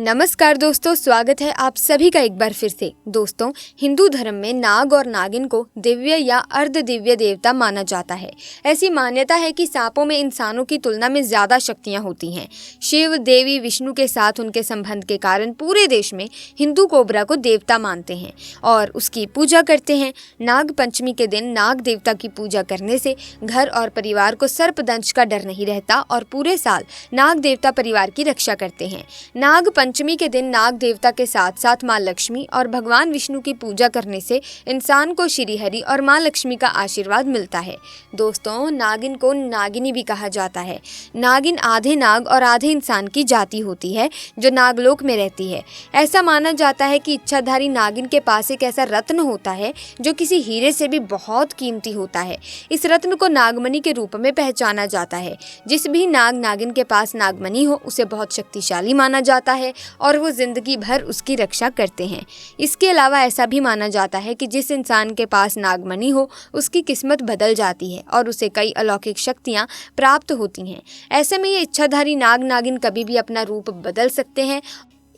नमस्कार दोस्तों, स्वागत है आप सभी का एक बार फिर से। दोस्तों, हिंदू धर्म में नाग और नागिन को दिव्य या अर्ध दिव्य देवता माना जाता है। ऐसी मान्यता है कि सांपों में इंसानों की तुलना में ज्यादा शक्तियां होती हैं। शिव, देवी विष्णु के साथ उनके संबंध के कारण पूरे देश में हिंदू कोबरा को देवता मानते हैं और उसकी पूजा करते हैं। नाग पंचमी के दिन नाग देवता की पूजा करने से घर और परिवार को सर्पदंश का डर नहीं रहता और पूरे साल नाग देवता परिवार की रक्षा करते हैं। नाग पंचमी के दिन नाग देवता के साथ साथ माँ लक्ष्मी और भगवान विष्णु की पूजा करने से इंसान को श्री हरि और माँ लक्ष्मी का आशीर्वाद मिलता है। दोस्तों, नागिन को नागिनी भी कहा जाता है। नागिन आधे नाग और आधे इंसान की जाति होती है जो नागलोक में रहती है। ऐसा माना जाता है कि इच्छाधारी नागिन के पास एक ऐसा रत्न होता है जो किसी हीरे से भी बहुत कीमती होता है। इस रत्न को नागमणि के रूप में पहचाना जाता है। जिस भी नाग नागिन के पास नागमणि हो उसे बहुत शक्तिशाली माना जाता है और वो जिंदगी भर उसकी रक्षा करते हैं। इसके अलावा ऐसा भी माना जाता है कि जिस इंसान के पास नागमणि हो उसकी किस्मत बदल जाती है और उसे कई अलौकिक शक्तियां प्राप्त होती हैं। ऐसे में ये इच्छाधारी नाग नागिन कभी भी अपना रूप बदल सकते हैं।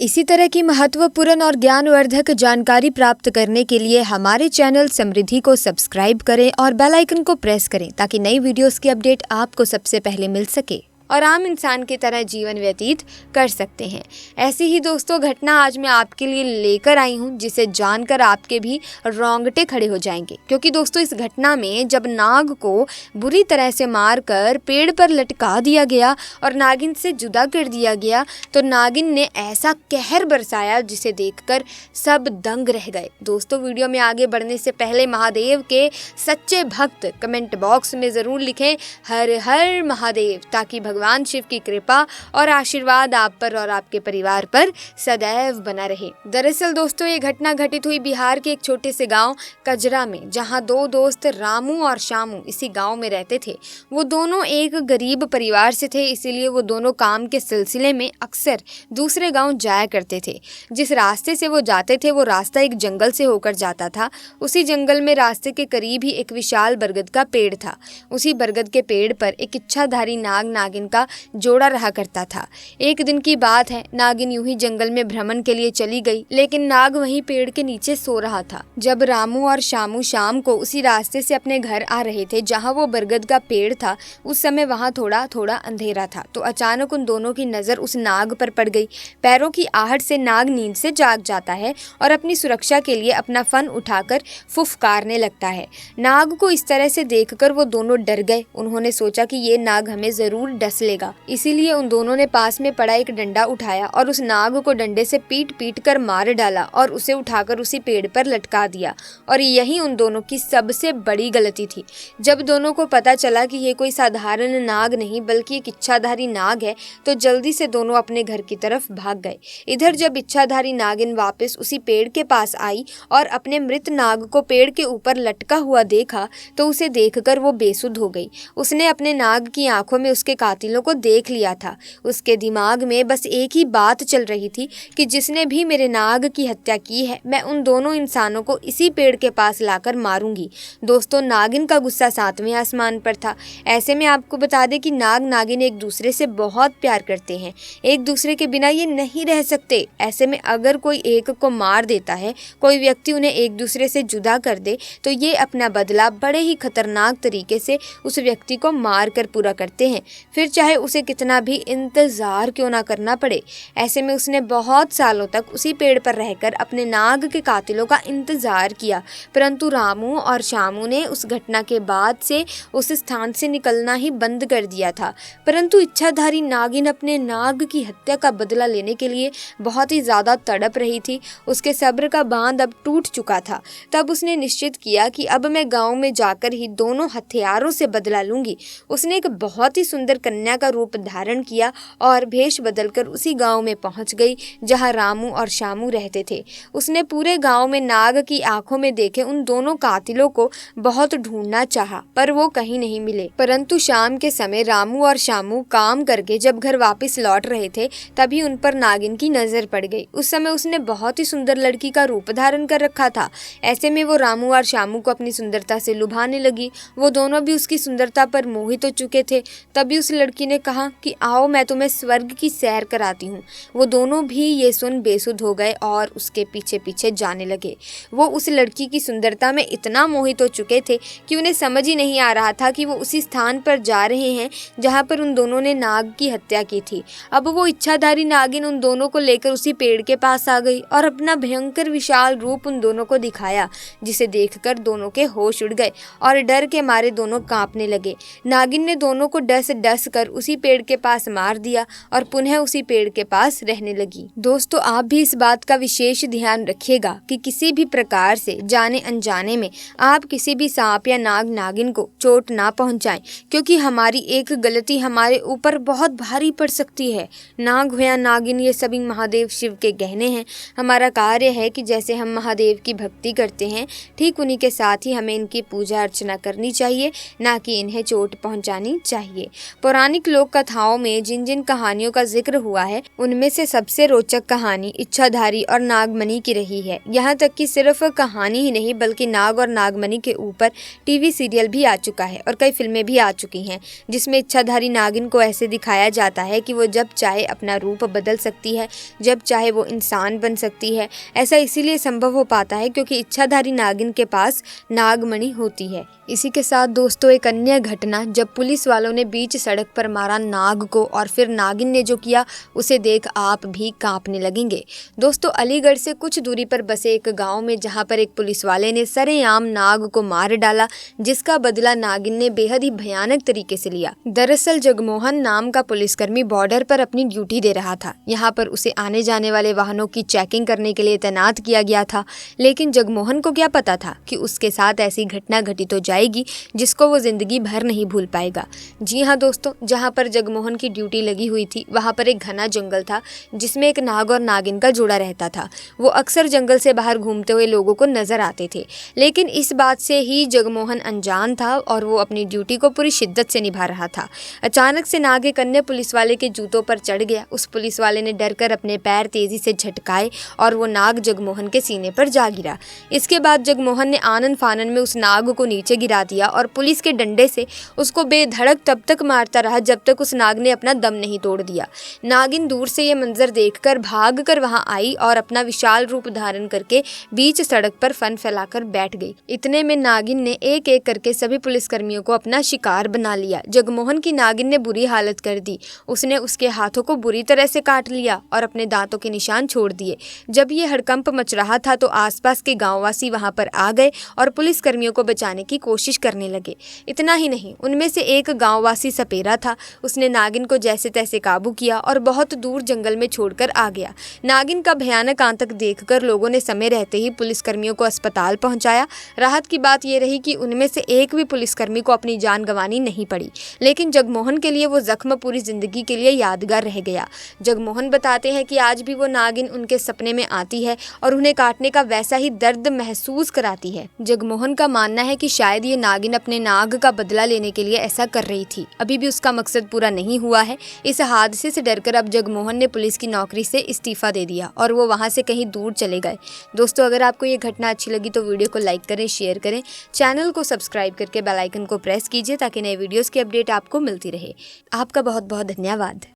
इसी तरह की महत्वपूर्ण और ज्ञानवर्धक जानकारी प्राप्त करने के लिए हमारे चैनल समृद्धि को सब्सक्राइब करें और बेल आइकन को प्रेस करें ताकि नई वीडियोस की अपडेट आपको सबसे पहले मिल सके और आम इंसान की तरह जीवन व्यतीत कर सकते हैं। ऐसी ही दोस्तों घटना आज मैं आपके लिए लेकर आई हूं जिसे जानकर आपके भी रोंगटे खड़े हो जाएंगे, क्योंकि दोस्तों इस घटना में जब नाग को बुरी तरह से मारकर पेड़ पर लटका दिया गया और नागिन से जुदा कर दिया गया तो नागिन ने ऐसा कहर बरसाया जिसे देखकर सब दंग रह गए। दोस्तों, वीडियो में आगे बढ़ने से पहले महादेव के सच्चे भक्त कमेंट बॉक्स में ज़रूर लिखें हर हर महादेव, ताकि भगवान शिव की कृपा और आशीर्वाद आप पर और आपके परिवार पर सदैव बना रहे। दरअसल दोस्तों, ये घटना घटित हुई बिहार के एक छोटे से गांव कजरा में, जहां दो दोस्त रामू और शामू इसी गांव में रहते थे। वो दोनों एक गरीब परिवार से थे, इसीलिए वो दोनों काम के सिलसिले में अक्सर दूसरे गांव जाया करते थे। जिस रास्ते से वो जाते थे वो रास्ता एक जंगल से होकर जाता था। उसी जंगल में रास्ते के करीब ही एक विशाल बरगद का पेड़ था। उसी बरगद के पेड़ पर एक इच्छाधारी नाग नागिन का जोड़ा रहा करता था। एक दिन की बात है, नागिन यूं ही जंगल में भ्रमण के लिए चली गई, लेकिन नाग वहीं पेड़ के नीचे सो रहा था। जब रामू और शामू शाम को उसी रास्ते से अपने घर आ रहे थे जहां वो बरगद का पेड़ था, उस समय वहां थोड़ा थोड़ा अंधेरा था। तो अचानक उन दोनों की नजर उस नाग पर पड़ गई। पैरों की आहट से नाग नींद से जाग जाता है और अपनी सुरक्षा के लिए अपना फन उठाकर फुफकारने लगता है। नाग को इस तरह से देखकर वो दोनों डर गए। उन्होंने सोचा कि ये नाग हमें जरूर डस लेगा, इसीलिए उन दोनों ने पास में पड़ा एक डंडा उठाया और उस नाग को डंडे से पीट पीट कर मार डाला और उसे उठाकर उसी पेड़ पर लटका दिया। और यही उन दोनों की सबसे बड़ी गलती थी। जब दोनों को पता चला कि ये कोई साधारण नाग नहीं बल्कि एक इच्छाधारी नाग है तो जल्दी से दोनों अपने घर की तरफ भाग गए। इधर जब इच्छाधारी नागिन वापस उसी पेड़ के पास आई और अपने मृत नाग को पेड़ के ऊपर लटका हुआ देखा तो उसे देखकर वो बेसुध हो गई। उसने अपने नाग की आंखों में उसके कातिलों को देख लिया था। उसके दिमाग में बस एक ही बात चल रही थी कि जिसने भी मेरे नाग की हत्या की है मैं उन दोनों इंसानों को इसी पेड़ के पास लाकर मारूंगी। दोस्तों, नागिन का गुस्सा 7वें आसमान पर था। ऐसे में आपको बता दें कि नाग नागिन एक दूसरे से बहुत प्यार करते हैं, एक दूसरे के बिना ये नहीं रह सकते। ऐसे में अगर कोई एक को मार देता है, कोई व्यक्ति उन्हें एक दूसरे से जुदा कर दे तो ये अपना बदला बड़े ही खतरनाक तरीके से उस व्यक्ति को मार कर पूरा करते हैं, फिर चाहे उसे कितना भी इंतजार क्यों ना करना पड़े। ऐसे में उसने बहुत सालों तक उसी पेड़ पर रहकर अपने नाग के कातिलों का इंतजार किया, परंतु रामू और शामू ने उस घटना के बाद से उस स्थान से निकलना ही बंद कर दिया था। परंतु इच्छाधारी नागिन अपने नाग की हत्या का बदला लेने के लिए बहुत ही ज्यादा तड़प रही थी। उसके सब्र का बांध अब टूट चुका था। तब उसने निश्चित किया कि अब मैं गाँव में जाकर ही दोनों हथियारों से बदला लूंगी। उसने एक बहुत ही सुंदर कन्या का रूप धारण किया और भेष बदलकर उसी गांव में पहुंच गई जहां रामू और शामू रहते थे। उसने पूरे गांव में नाग की आंखों में देखे उन दोनों कातिलों को बहुत ढूंढना चाहा, पर वो कहीं नहीं मिले। परंतु शाम के समय रामू और शामू काम करके जब घर वापस लौट रहे थे तभी उन पर नागिन की नजर पड़ गई। उस समय उसने बहुत ही सुंदर लड़की का रूप धारण कर रखा था। ऐसे में वो रामू और शामू को अपनी सुंदरता से लुभाने लगी। वो दोनों भी उसकी सुंदरता पर मोहित हो चुके थे। तभी उस लड़की ने कहा कि आओ मैं तुम्हें स्वर्ग की सैर कराती हूँ। वो दोनों भी ये सुन बेसुध हो गए और उसके पीछे पीछे जाने लगे। वो उस लड़की की सुंदरता में इतना मोहित हो चुके थे कि उन्हें समझ ही नहीं आ रहा था कि वो उसी स्थान पर जा रहे हैं जहाँ पर उन दोनों ने नाग की हत्या की थी। अब वो इच्छाधारी नागिन उन दोनों को लेकर उसी पेड़ के पास आ गई और अपना भयंकर विशाल रूप उन दोनों को दिखाया, जिसे देखकर दोनों के होश उड़ गए और डर के मारे दोनों कांपने लगे। नागिन ने दोनों को डस डस कर उसी पेड़ के पास मार दिया और पुनः उसी पेड़ के पास रहने लगी। दोस्तों, आप भी इस बात का विशेष ध्यान रखिएगा कि किसी भी प्रकार से जाने अनजाने में आप किसी भी सांप या नाग नागिन को चोट ना पहुंचाएं, क्योंकि हमारी एक गलती हमारे ऊपर बहुत भारी पड़ सकती है। नाग हो या नागिन, ये सभी महादेव शिव के गहने हैं। हमारा कार्य है कि जैसे हम महादेव की भक्ति करते हैं, ठीक उन्हीं के साथ ही हमें इनकी पूजा अर्चना करनी चाहिए, ना कि इन्हें चोट पहुंचानी चाहिए। पौराणिक लोक कथाओं में जिन जिन कहानियों का जिक्र हुआ है, उनमें से सबसे रोचक कहानी इच्छाधारी और नागमणि की रही है। यहाँ तक कि सिर्फ कहानी ही नहीं बल्कि नाग और नागमणि के ऊपर टीवी सीरियल भी आ चुका है और कई फिल्में भी आ चुकी हैं, जिसमें इच्छाधारी नागिन को ऐसे दिखाया जाता है कि वो जब चाहे अपना रूप बदल सकती है, जब चाहे वो इंसान बन सकती है। ऐसा इसीलिए संभव हो पाता है क्योंकि इच्छाधारी नागिन के पास नागमणि होती है। इसी के साथ दोस्तों, एक अन्य घटना, जब पुलिस वालों ने बीच सड़क पर मारा नाग को और फिर नागिन ने जो किया उसे देख आप भी कांपने लगेंगे। दोस्तों, अलीगढ़ से कुछ दूरी पर बसे एक गांव में जहां पर एक पुलिस वाले ने सरेआम नाग को मार डाला, जिसका बदला नागिन ने बेहद ही भयानक तरीके से लिया। दरअसल जगमोहन नाम का पुलिसकर्मी बॉर्डर पर अपनी ड्यूटी दे रहा था। यहाँ पर उसे आने जाने वाले वाहनों की चेकिंग करने के लिए तैनात किया गया था, लेकिन जगमोहन को क्या पता था कि उसके साथ ऐसी घटना घटित हो जाएगी जिसको वो जिंदगी भर नहीं भूल पाएगा। जी हाँ दोस्तों, जहाँ पर जगमोहन की ड्यूटी लगी हुई थी वहाँ पर एक घना जंगल था जिसमें एक नाग और नागिन का जोड़ा रहता था। वो अक्सर जंगल से बाहर घूमते हुए लोगों को नजर आते थे, लेकिन इस बात से ही जगमोहन अनजान था और वो अपनी ड्यूटी को पूरी शिद्दत से निभा रहा था। अचानक से नाग एक अन्य पुलिस वाले के जूतों पर चढ़ गया। उस पुलिस वाले ने डरकर अपने पैर तेजी से झटकाए और वो नाग जगमोहन के सीने पर जा गिरा। इसके बाद जगमोहन ने आनन फानन में उस नाग को नीचे गिरा दिया और पुलिस के डंडे से उसको बेधड़क तब तक मारता रहा जब तक उस नाग ने अपना दम नहीं तोड़ दिया। नागिन दूर से ये मंजर देखकर भाग कर वहां आई और अपना विशाल रूप धारण करके बीच सड़क पर फन फैलाकर बैठ गई। इतने में नागिन ने एक एक करके सभी पुलिसकर्मियों को अपना शिकार बना लिया। जगमोहन की नागिन ने बुरी हालत कर दी। उसने उसके हाथों को बुरी तरह से काट लिया और अपने दांतों के निशान छोड़ दिए। जब ये हड़कंप मच रहा था तो आसपास के गांववासी वहां पर आ गए और पुलिसकर्मियों को बचाने की कोशिश करने लगे। इतना ही नहीं, उनमें से एक गांववासी सपेरा था। उसने नागिन को जैसे तैसे काबू किया और बहुत दूर जंगल में छोड़कर आ गया। नागिन का भयानक आतंक देखकर लोगों ने समय रहते ही पुलिसकर्मियों को अस्पताल पहुंचाया। राहत की बात यह रही कि उनमें से एक भी पुलिसकर्मी को अपनी जान गंवानी नहीं पड़ी, लेकिन जगमोहन के लिए वो जख्म पूरी जिंदगी के लिए यादगार रह गया। जगमोहन बताते हैं कि आज भी वो नागिन उनके सपने में आती है और उन्हें काटने का वैसा ही दर्द महसूस कराती है। जगमोहन का मानना है कि शायद ये नागिन अपने नाग का बदला लेने के लिए ऐसा कर रही थी। अभी भी उसका मकसद पूरा नहीं हुआ है। इस हादसे से डरकर अब जगमोहन ने पुलिस की नौकरी से इस्तीफा दे दिया और वो वहां से कहीं दूर चले गए। दोस्तों, अगर आपको ये घटना अच्छी लगी तो वीडियो को लाइक करें, शेयर करें, चैनल को सब्सक्राइब करके बेल आइकन को प्रेस कीजिए ताकि नए वीडियोस की अपडेट आपको मिलती रहे। आपका बहुत बहुत धन्यवाद।